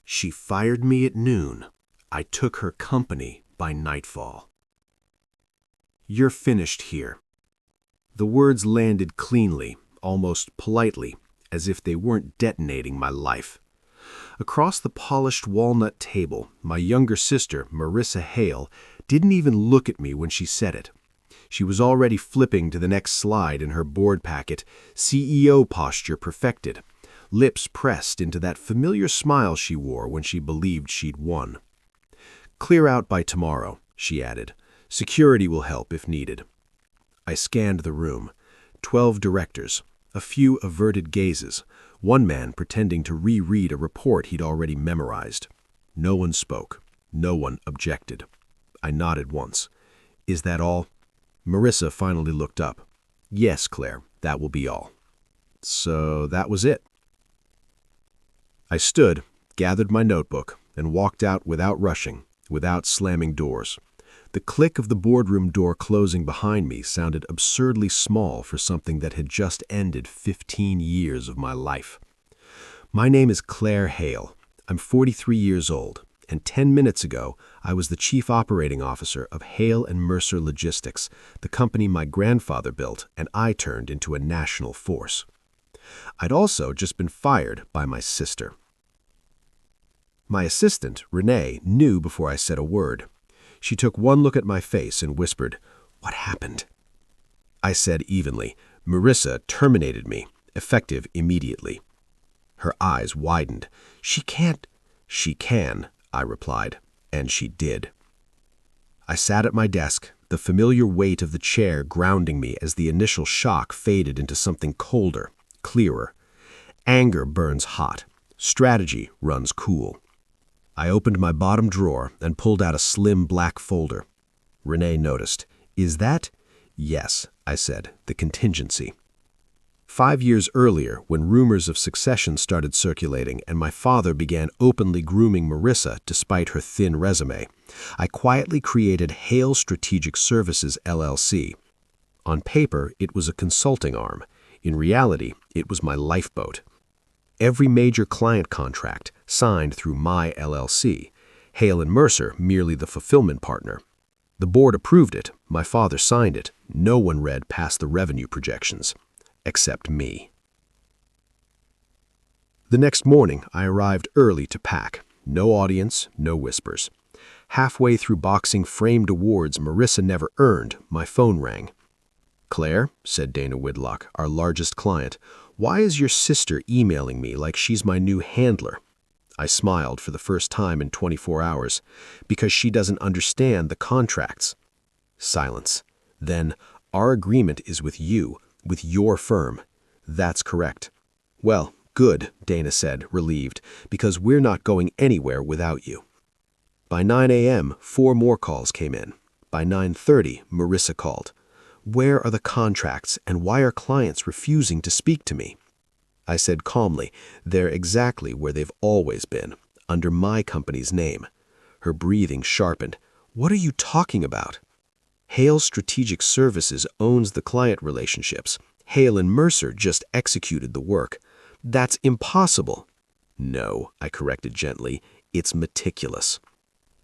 She fired me at noon. I took her company by nightfall. You're finished here. The words landed cleanly, almost politely, as if they weren't detonating my life. Across the polished walnut table, my younger sister, Marissa Hale, didn't even look at me when she said it. She was already flipping to the next slide in her board packet, CEO posture perfected, lips pressed into that familiar smile she wore when she believed she'd won. Clear out by tomorrow, she added. Security will help if needed. I scanned the room. 12 directors, a few averted gazes, one man pretending to reread a report he'd already memorized. No one spoke. No one objected. I nodded once. Is that all? Marissa finally looked up. Yes, Claire, that will be all. So that was it. I stood, gathered my notebook, and walked out without rushing, without slamming doors. The click of the boardroom door closing behind me sounded absurdly small for something that had just ended 15 years of my life. My name is Claire Hale. I'm 43 years old, and 10 minutes ago, I was the chief operating officer of Hale and Mercer Logistics, the company my grandfather built and I turned into a national force. I'd also just been fired by my sister. My assistant, Renee, knew before I said a word. She took one look at my face and whispered, "What happened?" I said evenly, "Marissa terminated me, effective immediately." Her eyes widened. "She can't." "She can," I replied, and she did. I sat at my desk, the familiar weight of the chair grounding me as the initial shock faded into something colder, clearer. Anger burns hot. Strategy runs cool. I opened my bottom drawer and pulled out a slim black folder. Renee noticed. "Is that?" "Yes," I said, "the contingency." 5 years earlier, when rumors of succession started circulating and my father began openly grooming Marissa despite her thin resume, I quietly created Hale Strategic Services, LLC. On paper, it was a consulting arm. In reality, it was my lifeboat. Every major client contract signed through my LLC, Hale and Mercer merely the fulfillment partner. The board approved it, my father signed it, no one read past the revenue projections. Except me. The next morning, I arrived early to pack. No audience, no whispers. Halfway through boxing framed awards Marissa never earned, my phone rang. "Claire," said Dana Whitlock, our largest client, "why is your sister emailing me like she's my new handler?" I smiled for the first time in 24 hours. "Because she doesn't understand the contracts." Silence. Then, "Our agreement is with you. With your firm." "That's correct." "Well, good," Dana said, relieved, "because we're not going anywhere without you." By 9 a.m., 4 more calls came in. By 9:30, Marissa called. "Where are the contracts, and why are clients refusing to speak to me?" I said calmly, "They're exactly where they've always been, under my company's name." Her breathing sharpened. "What are you talking about?" "Hale Strategic Services owns the client relationships. Hale and Mercer just executed the work." "That's impossible." "No," I corrected gently, "it's meticulous."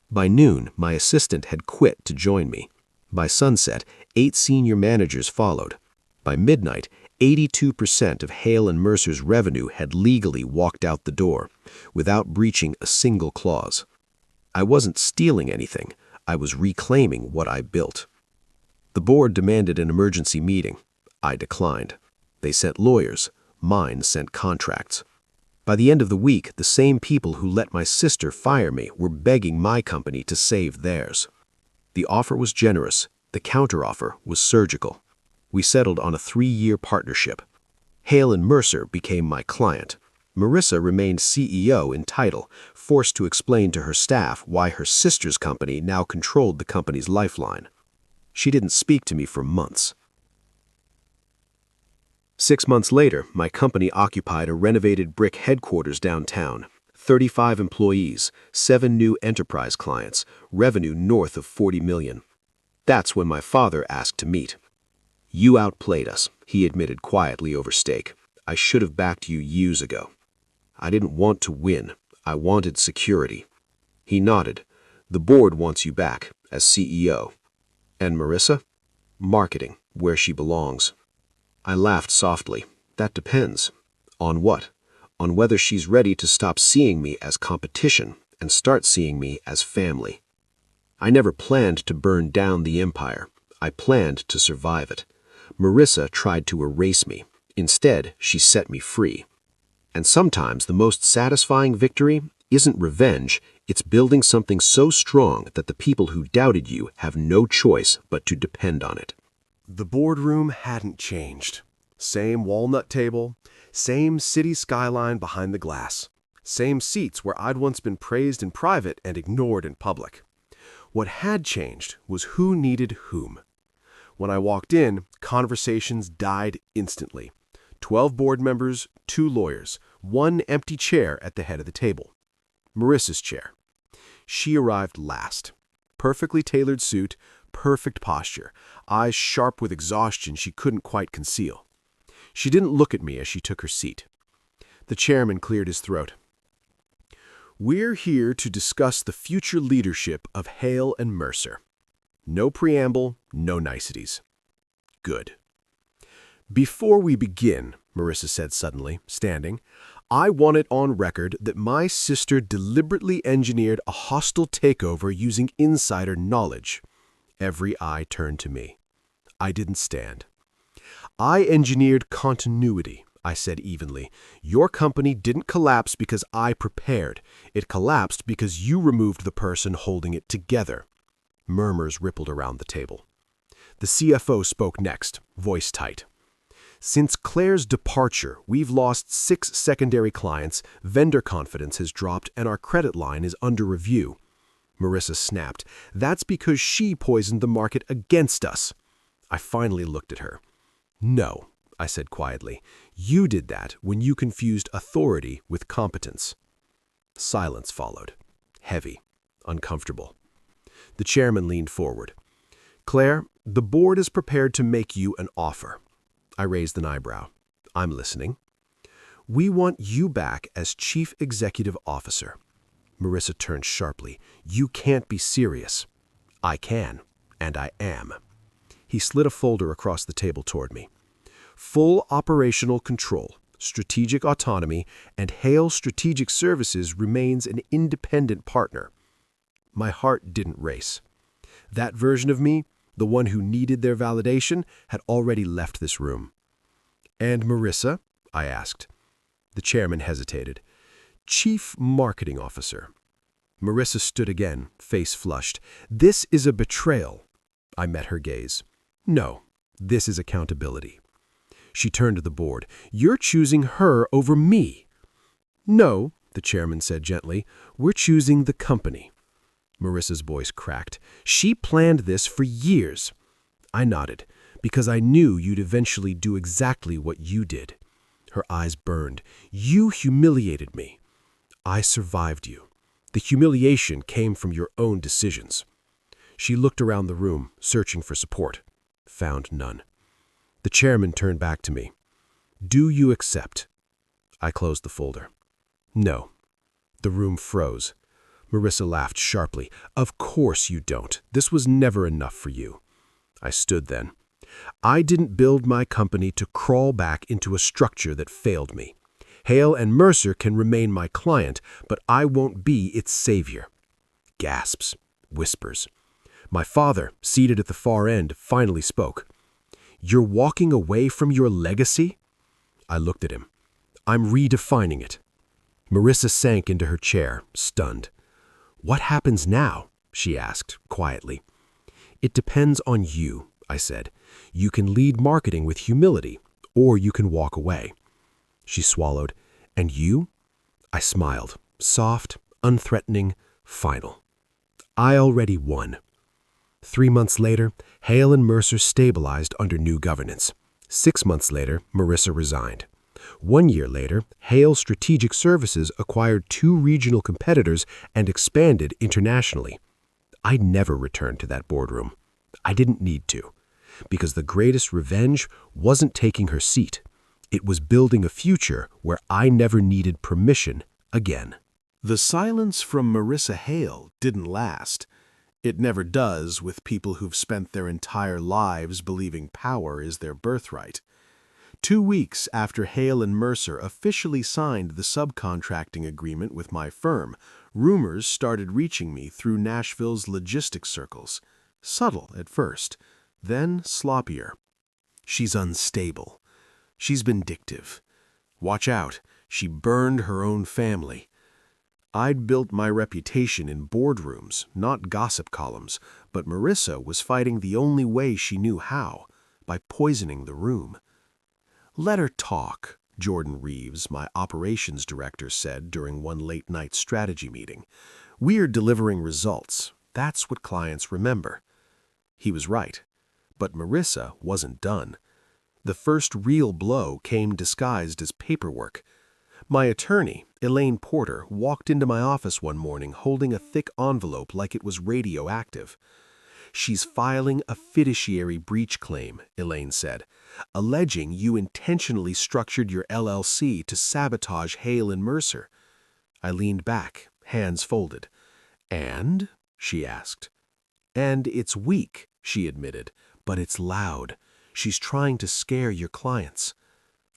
By noon, my assistant had quit to join me. By sunset, 8 senior managers followed. By midnight, 82% of Hale and Mercer's revenue had legally walked out the door, without breaching a single clause. I wasn't stealing anything. I was reclaiming what I built. The board demanded an emergency meeting. I declined. They sent lawyers. Mine sent contracts. By the end of the week, the same people who let my sister fire me were begging my company to save theirs. The offer was generous. The counteroffer was surgical. We settled on a 3-year partnership. Hale and Mercer became my client. Marissa remained CEO in title, forced to explain to her staff why her sister's company now controlled the company's lifeline. She didn't speak to me for months. 6 months later, my company occupied a renovated brick headquarters downtown. 35 employees, 7 new enterprise clients, revenue north of $40 million. That's when my father asked to meet. "You outplayed us," he admitted quietly over steak. "I should have backed you years ago." "I didn't want to win. I wanted security. He nodded. The board wants you back, as CEO. And Marissa? Marketing, where she belongs. I laughed softly. That depends. On what? On whether she's ready to stop seeing me as competition and start seeing me as family. I never planned to burn down the empire. I planned to survive it. Marissa tried to erase me. Instead, she set me free. And sometimes the most satisfying victory isn't revenge, it's building something so strong that the people who doubted you have no choice but to depend on it. The boardroom hadn't changed. Same walnut table, same city skyline behind the glass, same seats where I'd once been praised in private and ignored in public. What had changed was who needed whom. When I walked in, conversations died instantly. 12 board members, 2 lawyers, 1 empty chair at the head of the table. Marissa's chair. She arrived last. Perfectly tailored suit, perfect posture, eyes sharp with exhaustion she couldn't quite conceal. She didn't look at me as she took her seat. The chairman cleared his throat. We're here to discuss the future leadership of Hale and Mercer. No preamble, no niceties. Good. Before we begin, Marissa said suddenly, standing, I want it on record that my sister deliberately engineered a hostile takeover using insider knowledge. Every eye turned to me. I didn't stand. I engineered continuity, I said evenly. Your company didn't collapse because I prepared. It collapsed because you removed the person holding it together. Murmurs rippled around the table. The CFO spoke next, voice tight. Since Claire's departure, we've lost 6 secondary clients, vendor confidence has dropped, and our credit line is under review. Marissa snapped. That's because she poisoned the market against us. I finally looked at her. No, I said quietly. You did that when you confused authority with competence. Silence followed. Heavy. Uncomfortable. The chairman leaned forward. Claire, the board is prepared to make you an offer. I raised an eyebrow. I'm listening. We want you back as Chief Executive Officer. Marissa turned sharply. You can't be serious. I can, and I am. He slid a folder across the table toward me. Full operational control, strategic autonomy, and Hale Strategic Services remains an independent partner. My heart didn't race. That version of me, the one who needed their validation, had already left this room. And Marissa? I asked. The chairman hesitated. Chief Marketing Officer. Marissa stood again, face flushed. This is a betrayal. I met her gaze. No, this is accountability. She turned to the board. You're choosing her over me. No, the chairman said gently. We're choosing the company. Marissa's voice cracked. She planned this for years. I nodded, because I knew you'd eventually do exactly what you did. Her eyes burned. You humiliated me. I survived you. The humiliation came from your own decisions. She looked around the room, searching for support. Found none. The chairman turned back to me. Do you accept? I closed the folder. No. The room froze. Marissa laughed sharply. Of course you don't. This was never enough for you. I stood then. I didn't build my company to crawl back into a structure that failed me. Hale and Mercer can remain my client, but I won't be its savior. Gasps. Whispers. My father, seated at the far end, finally spoke. You're walking away from your legacy? I looked at him. I'm redefining it. Marissa sank into her chair, stunned. What happens now? She asked, quietly. It depends on you, I said. You can lead marketing with humility, or you can walk away. She swallowed. And you? I smiled, soft, unthreatening, final. I already won. 3 months later, Hale and Mercer stabilized under new governance. 6 months later, Marissa resigned. 1 year later, Hale Strategic Services acquired 2 regional competitors and expanded internationally. I never returned to that boardroom. I didn't need to, because the greatest revenge wasn't taking her seat. It was building a future where I never needed permission again. The silence from Marissa Hale didn't last. It never does with people who've spent their entire lives believing power is their birthright. 2 weeks after Hale and Mercer officially signed the subcontracting agreement with my firm, rumors started reaching me through Nashville's logistics circles. Subtle at first, then sloppier. She's unstable. She's vindictive. Watch out, she burned her own family. I'd built my reputation in boardrooms, not gossip columns, but Marissa was fighting the only way she knew how, by poisoning the room. "Let her talk," Jordan Reeves, my operations director, said during one late-night strategy meeting. "We're delivering results. That's what clients remember." He was right. But Marissa wasn't done. The first real blow came disguised as paperwork. My attorney, Elaine Porter, walked into my office one morning holding a thick envelope like it was radioactive. "She's filing a fiduciary breach claim," Elaine said, "alleging you intentionally structured your LLC to sabotage Hale and Mercer." I leaned back, hands folded. "And?" she asked. "And it's weak," she admitted, "but it's loud. She's trying to scare your clients."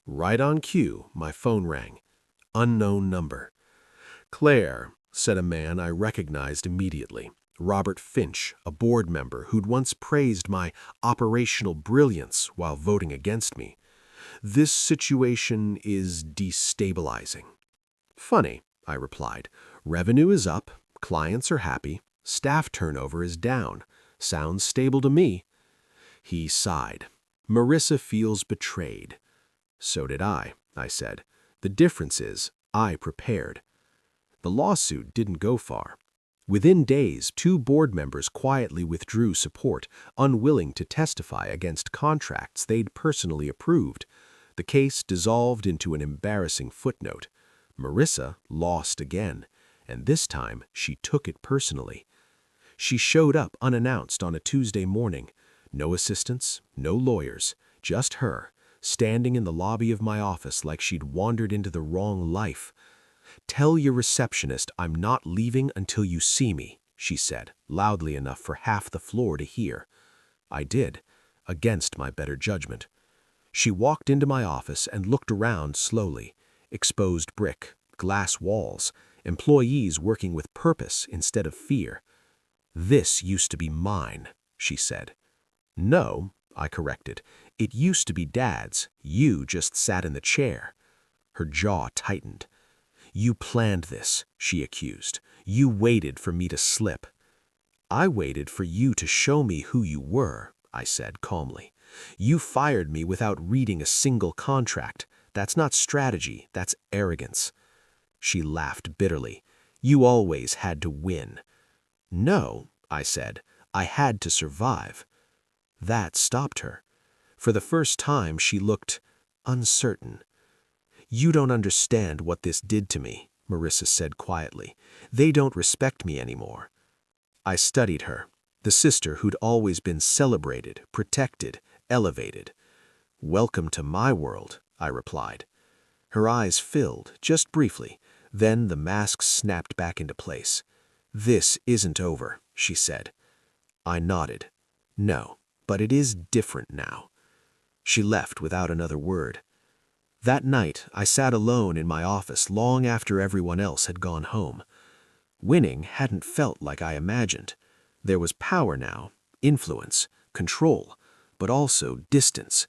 Right on cue, my phone rang. Unknown number. "Claire," said a man I recognized immediately. Robert Finch, a board member who'd once praised my operational brilliance while voting against me. "This situation is destabilizing." "Funny," I replied. "Revenue is up, clients are happy, staff turnover is down. Sounds stable to me." He sighed. "Marissa feels betrayed." "So did I said. "The difference is, I prepared." The lawsuit didn't go far. Within days, 2 board members quietly withdrew support, unwilling to testify against contracts they'd personally approved. The case dissolved into an embarrassing footnote. Marissa lost again, and this time she took it personally. She showed up unannounced on a Tuesday morning. No assistants, no lawyers, just her, standing in the lobby of my office like she'd wandered into the wrong life. "Tell your receptionist I'm not leaving until you see me," she said, loudly enough for half the floor to hear. I did, against my better judgment. She walked into my office and looked around slowly. Exposed brick, glass walls, employees working with purpose instead of fear. "This used to be mine," she said. "No," I corrected. "It used to be Dad's. You just sat in the chair." Her jaw tightened. "You planned this," she accused. "You waited for me to slip." "I waited for you to show me who you were," I said calmly. "You fired me without reading a single contract. That's not strategy, that's arrogance." She laughed bitterly. "You always had to win." "No," I said. "I had to survive." That stopped her. For the first time, she looked uncertain. "You don't understand what this did to me," Marissa said quietly. "They don't respect me anymore." I studied her, the sister who'd always been celebrated, protected, elevated. "Welcome to my world," I replied. Her eyes filled, just briefly, then the mask snapped back into place. "This isn't over," she said. I nodded. "No, but it is different now." She left without another word. That night, I sat alone in my office long after everyone else had gone home. Winning hadn't felt like I imagined. There was power now, influence, control, but also distance.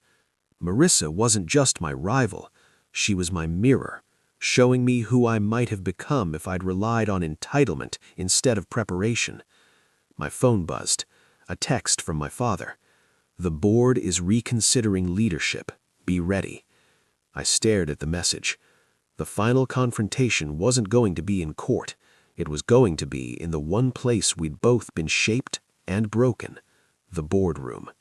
Marissa wasn't just my rival. She was my mirror, showing me who I might have become if I'd relied on entitlement instead of preparation. My phone buzzed. A text from my father. "The board is reconsidering leadership. Be ready." I stared at the message. The final confrontation wasn't going to be in court. It was going to be in the one place we'd both been shaped and broken, the boardroom.